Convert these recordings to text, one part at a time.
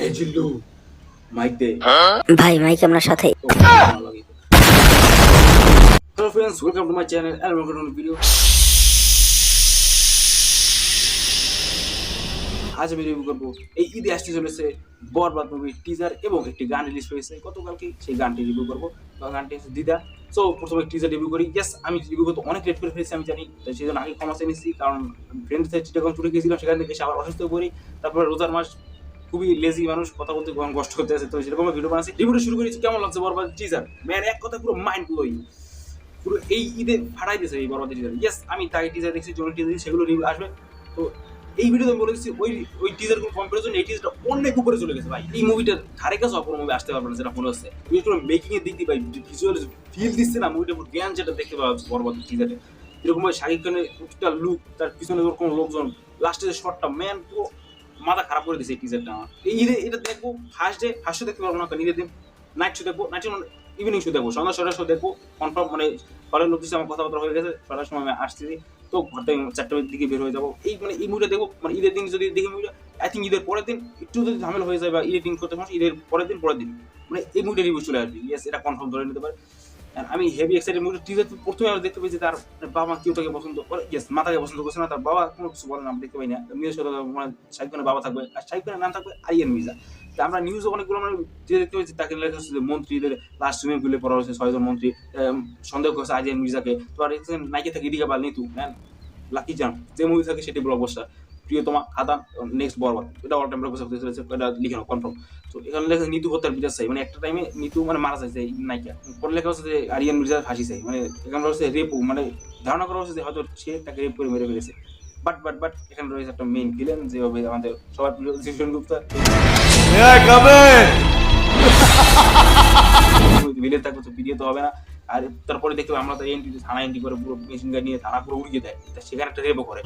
হে জিল্লু mic দে ভাই Mike আপনার সাথে। Hello friends, welcome to my channel and welcome to video. আজ আমি রিভিউ করবো এই ঈদে আসতে চলেছে বরবাদ মুভির টিজার এবং একটি গান রিলিজ হয়েছে গতকালকে, সেই গানটি রিভিউ করবো। গানটি হচ্ছে দিদা। সো প্রথমে টিজার রিভিউ করি। ইয়েস, আমি রিভিউ করতে অনেক লেট করে ফেলেছি, আমি জানি, সেই জন্য আগে ক্ষমা চেয়েছি, কারণ ফ্রেন্ড সাথে চিটাগং চলে গিয়েছিলাম, সেখান থেকে এসে আবার অসুস্থ হয়ে পড়ি। তারপরে রোজার মাস, খুবই লেজি মানুষ, কথা বলতে কষ্ট করতে আছে, তো সেরকম ভিডিও বানাচ্ছি। রিভিউটা শুরু করেছি কেমন লাগছে বরবাদ টিজার। ম্যান, এক কথা পুরো মাইন্ড ব্লোয়িং, পুরো এই ঈদে ফাটাই দিয়েছে এই বরবাদ টিজার। ইয়েস, আমি তাই টিজার দেখছি, যে টিজার দেখছি সেগুলো রিভিউ আসবে। তো এই ভিডিওতে আমি বলে দিচ্ছি, ওই টিজার গুলো কম্পারিজন এই টিজারটা অনেক উপরে চলে গেছে ভাই। এই মুভিটার ধারে কাছে অপর মুভি আসতে পারবে না, যেটা মনে হচ্ছে। বিশেষ করে মেকিং এর দিক দিয়ে ভাই, ভিজুয়াল ফিল দিচ্ছে না মুভিটার উপর, জ্ঞান যেটা দেখতে পাওয়া যাচ্ছে বরবাদ টিজারে। এরকম ভাই শাকিব খানের প্রতিটা লুক, তার পিছনে ওরকম লোকজন, লাস্টে যে শটটা, ম্যান পুরো মাথা খারাপ করে দিয়েছে এই টিজারটা আমার। এই ঈদে এটা দেখবো ফার্স্ট শো দেখতে পারবো না, কারণ ঈদের দিন নাইট শো দেখবো, নাইট ইভিনিং শো দেখবো, সন্ধ্যা 6টার শো দেখবো কনফার্ম। মানে হলের লোক আমার কথাবার্তা হয়ে গেছে, 6টার সময় আমি আসতেছি, তো ঘরটা 4টার দিকে বের হয়ে যাবো। এই মানে এই মুভিটা দেখবো, মানে ঈদের দিন যদি দেখি মুভিটা, আই থিঙ্ক ঈদের পরের দিন একটু যদি ঝামেলা হয়ে যায় বা এডিটিং করতে সমস্যা, ঈদের পরের দিন মানে এই মুভিটা রিভিউ চলে আসবে। ইয়েস, এটা কনফার্ম ধরে নিতে পারে। আমি হেভি এক্সাইটেড। মুভিটা টিজার প্রথমে আমরা দেখতে পেয়েছি তার বাবা কেউটাকে পছন্দ করে, ইয়েস, মাতাকে পছন্দ করছে না, তার বাবা কোনো কিছু বলে না, আমরা দেখতে পাই না। মিউজিক সাথে মানে শাকিব খানের বাবা থাকবে, আর শাকিব খানের নাম থাকবে আরিয়ান মির্জা। আমরা নিউজে অনেকগুলো মানে যে দেখতে পেয়েছি, তাকে লেখা হচ্ছে যে মন্ত্রীদের লাস্ট সুইমিং পুলে পড়া হয়েছে 6 জন মন্ত্রী সন্দেহ করছে আরিয়ান মির্জাকে। তো আর নাইকে থাকে ইদিকা বাল নিতু, ম্যান লাকি জান, যে মুভি থাকে সেটি ব্লকবাস্টার। প্রিয়তমা, খাদান, নেক্সট বরবাদ, এটা অল টাইম ব্লকবাস্টার হতে চলেছে, এটা লিখে নাও কনফার্ম। তো এখানে লেখা নিতু হত্যার বিচার চাই, মানে একটা টাইমে নিতু মানে মারা যাচ্ছে নায়িকা, পরে লেখা হচ্ছে যে আরিয়ান মির্জার ফাঁসি চাই, মানে এখানে রয়েছে রেপু, মানে ধারণা করা হচ্ছে যে হয়তো সে তাকে রেপ করে মেরে ফেলেছে। বাট এখানে রয়েছে একটা মেইন ভিলেন, যে হবে আমাদের সবার প্রিয় জিশন গুপ্তা। ভিলেন থাকবে তো ভিডিও তো হবে না। আর তারপরে দেখতে আমরা তো এন্ট্রি থানা এন্ট্রি করে পুরো মেশিন গান নিয়ে থানা পুরো উড়িয়ে দেয়, সেখানে একটা রেপও করে।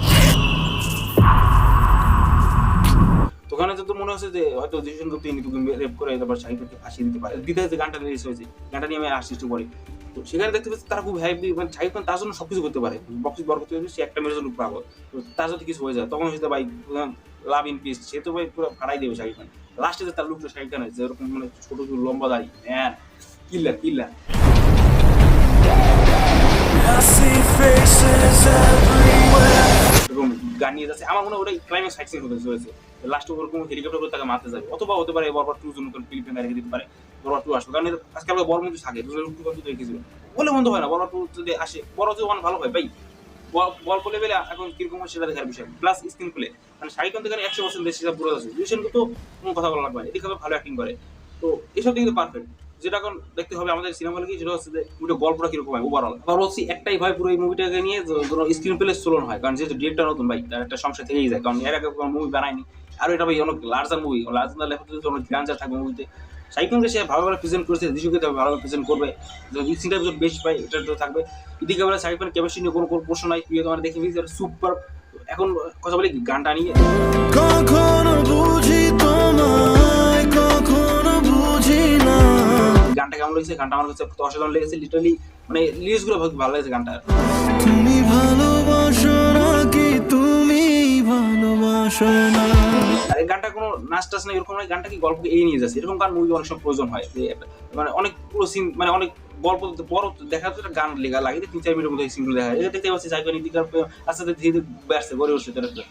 ওখানে তো মনে হচ্ছে যে হয়তো ডিসিশন করতে নিতুকে রেপ করে তারপর শাহিদকে ফাঁসিয়ে দিতে পারে। দ্বিতীয় যে গানটা রিলিজ হয়েছে, গানটা নিয়ে আমি আসছি একটু পরে। তো সেখানে দেখতে পাচ্ছি তারা খুব হ্যাপি, মানে শাহিদ খান তার জন্য সবকিছু করতে পারে, বক্সিস বরকত সে একটা মেয়ের জন্য পাগল। তো তার যদি কিছু হয়ে যায় তখন হচ্ছে ভাই লাভ ইন পিস, সে তো ভাই পুরো ফাড়াই দেবে শাহিদ খান। লাস্টে যে তার লুকটা শাহিদ খানের যেরকম মানে ছোট ছোট লম্বা দাড়ি, ম্যান কিল্লার এরকম গান নিয়ে যাচ্ছে। আমার মনে হয় ওটাই ক্লাইম্যাক্স ফাইট সিন হতে চলেছে। লাস্টে ওরকম হেলিকপ্টার করে তাকে মারতে যাবে, অথবা হতে পারে বরবাদ 2 নতুন ফিলিপিনে রেখে দিতে পারে, বরবাদ 2 আসবে। কারণ আজকাল বড় মুভি থাকে, রেখেছিল বলে বন্ধ হয় না। বরবাদ 2 যদি আসে, বড় যদি অনেক ভালো হয় ভাই, গল্প লেভেলে এখন কিরকম হয় সেটা দেখার বিষয়, প্লাস স্ক্রিন প্লে। মানে শাহিদ খান থেকে 100% দেশ হিসাবে পুরো আছে, দুইশন তো কোনো কথা বলা লাগবে না, এদিকে ভালো অ্যাক্টিং করে। তো এসব দিকে পারফেক্ট। যেটা এখন দেখতে হবে আমাদের সিনেমা কি, সেটা হচ্ছে যে মুভিটা গল্পটা কিরকম হয় ওভারঅল। আবার হচ্ছে একটাই ভয় পুরো এই মুভিটাকে নিয়ে, কোনো স্ক্রিন প্লে চলন হয়, কারণ যেহেতু ডিরেক্টর নতুন ভাই, তার একটা সমস্যা থেকেই যায়, কারণ এর আগে কোনো মুভি বানায়নি। আর এটা ভাই অনেক লার্জার মুভি, লার্জার লেভেল অনেক গ্রান্ডার থাকবে মুভিতে। শাহিদ খানকে সে ভালোভাবে প্রেজেন্ট করেছে, দিশুকে ভালোভাবে প্রেজেন্ট করবে, যদি সিনটা বেশি পাই এটা তো থাকবে। এদিকে আমরা শাহিদ খান কেমিস্ট্রি নিয়ে কোনো প্রশ্ন নাই, প্রিয় তোমার দেখে ফেলেছি সুপার। এখন কথা বলি গানটা নিয়ে, কখনো বুঝি তোমায় কখনো বুঝি না। গানটা কেমন লেগেছে? গানটা আমার কাছে অসাধারণ লেগেছে, লিটারালি মানে লিরিক্স গুলো ভালো লেগেছে গানটা। তুমি ভালোবাসো নাকি তুমি ভালোবাসো না। আর এই গানটা কোনো নাচ টাচ না, এরকম নয়, গানটা কি গল্পকে এগিয়ে নিয়ে যাচ্ছে, এরকম গান মুভি অনেক সময় প্রয়োজন হয়। যে মানে অনেক পুরো সিন, মানে অনেক গল্প বড় দেখা যাচ্ছে, একটা গান লেখা লাগে 3-4 মিনিটের মধ্যে সিনগুলো দেখা যায়। এটা দেখতে পাচ্ছি সাইকেল নীতিকার আস্তে আস্তে ধীরে ধীরে আসছে, গড়ে উঠছে তারা। তো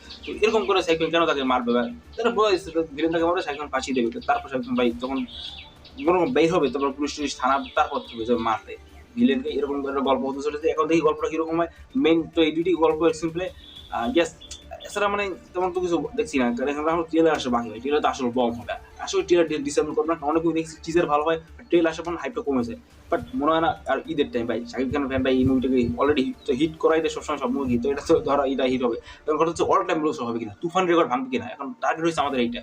এরকম করে সাইকেল কেন তাকে মারবে, তারা বলে ধীরে তাকে মারবে, সাইকেল ফাঁসি দেবে। তারপর সাইকেল ভাই যখন কোনো বের হবে, তারপর পুলিশ টুলিশ থানা, তারপর থেকে মারতে ভিলেনকে, এরকম করে গল্প হতে চলেছে। এখন দেখি গল্পটা কিরকম হয়। মেন তো এই দুইটি গল্প সিম্পলে, গ্যাস এছাড়া মানে তেমন তো কিছু দেখছি না, কারণ এখন এখন ট্রেলার আসে বাকি হয়, ট্রেলার তো আসলে বম হবে। আসলে ট্রেলার ডিসেম্বর করবে না, অনেক দেখছি টিজার ভালো হয়, ট্রেলার আসে পর হাইপটা কমেছে। বাট মনে হয় না আর ঈদের টাইম ভাই শাকিব খানের ফ্যানরা এই মুভিটাকে অলরেডি হিট করাই দেয় সবসময়, সব মুভি হিট, তো এটা তো ধরো এটা হিট হবে। তখন কথা হচ্ছে অল টাইম ব্লস হবে কিনা, তুফান রেকর্ড ভাঙবে কিনা, এখন টার্গেট হচ্ছে আমাদের এইটা।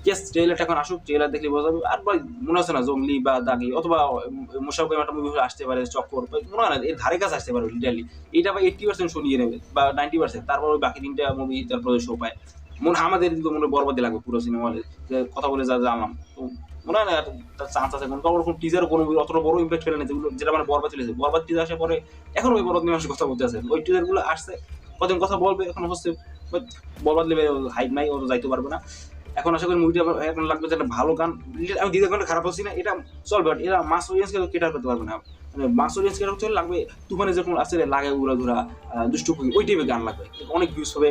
ইয়েস, ট্রেলারটা এখন আসুক, ট্রেলার দেখলে বোঝা যাবে। আর ভাই মনে হচ্ছে না জঙ্গলি বা দাগি অথবা মোশারফ একটা মুভি আসতে পারে, চক্কর, মনে হয় না এর ধারে কাছে আসতে পারে লিটারলি। এটা ভাই 80% শো নিয়ে নেবে বা 90%, তারপর ওই বাকি 3টা মুভি তারপরে শো পায়। মনে আমাদের দিকে মনে বরবাদে লাগবে পুরো সিনেমা হলে, যে কথা বলে যা জানলাম। তো মনে হয় না তার চান্স আছে, কারণ ওরকম টিজার কোনো অতটা বড় ইম্প্যাক্ট ফেলে না, যেগুলো যেটা মানে বরবাদ চলেছে। বরবাদ টিজার আসার পরে এখন ওই বরবাদ নিয়ে কথা বলতে আছে, ওই টিজারগুলো আসছে কদিন কথা বলবে, এখন হচ্ছে বরবাদ লেবে হাইপ নাই, ও যাইতে পারবে না। এখন আশা করি মুভিটা এখন লাগবে যে একটা ভালো গান। আমি দ্বিতীয় গানটা খারাপ বলছি না, এটা চলবে, বাট এরা মাস অডিয়েন্সকে কেটার করতে পারবে না। মানে মাস অডিয়েন্স কেটার করতে লাগবে তুফানে যেরকম আছে লাগে উড়া ধরা দুষ্টু কুকি, ওই টাইপের গান লাগবে, অনেক ভিউজ হবে,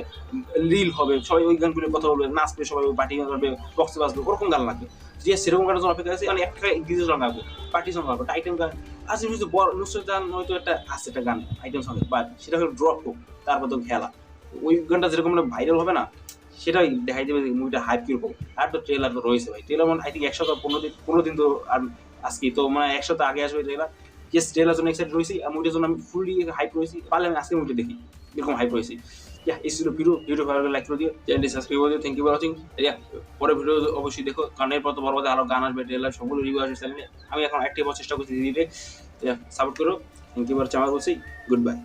রিল হবে, সবাই ওই গানগুলো কথা বলবে, নাচবে, সবাই পার্টি করবে, বক্সে বাজবে, ওরকম গান লাগবে। যে সেরকম গানের জন্য অপেক্ষা আছে, মানে একটা ডিজে সং লাগবে, পার্টি সং লাগবে, আইটেম গান আছে। কিন্তু বড় নুসরাত জাহান হয়তো একটা আছে একটা গান আইটেম সঙ্গে, বাট সেটা হলো ড্রপ হোক, তারপর তো খেলা, ওই গানটা যেরকম ভাইরাল হবে না, সেটাই দেখাই দেবে মুভিটা হাইপ কিরকম। আর তো ট্রেলার তো রয়েছে ভাই, ট্রেলার মানে আই থিঙ্ক 1 সপ্তাহ 15 দিন তো, আর আজকে তো মানে 1 সপ্তাহ আগে আসবে ট্রেলার। জাস্ট ট্রেলার জন্য এক্সাইটেড রয়েছি, আর মুভিটার জন্য আমি ফুললি হাইপ রয়েছি। পারলে আমি আজকে মুভিটা দেখি, এরকম হাইপ রয়েছি। এই ছিল ভিডিও ভালো লাইক করে দিও, চ্যানেলটি সাবস্ক্রাইব করে দিও। Thank you for watching. পরের ভিডিও অবশ্যই দেখো, কারণ এরপর তো বড় আরো গান আসবে, ট্রেলার সবগুলো রিভিউ আসবে চ্যানেলে। আমি এখন অ্যাক্টিভ হওয়ার চেষ্টা করছি ধীরে ধীরে, সাপোর্ট করো। থ্যাংক ইউ ফর ওয়াচিং, বলছি গুড বাই।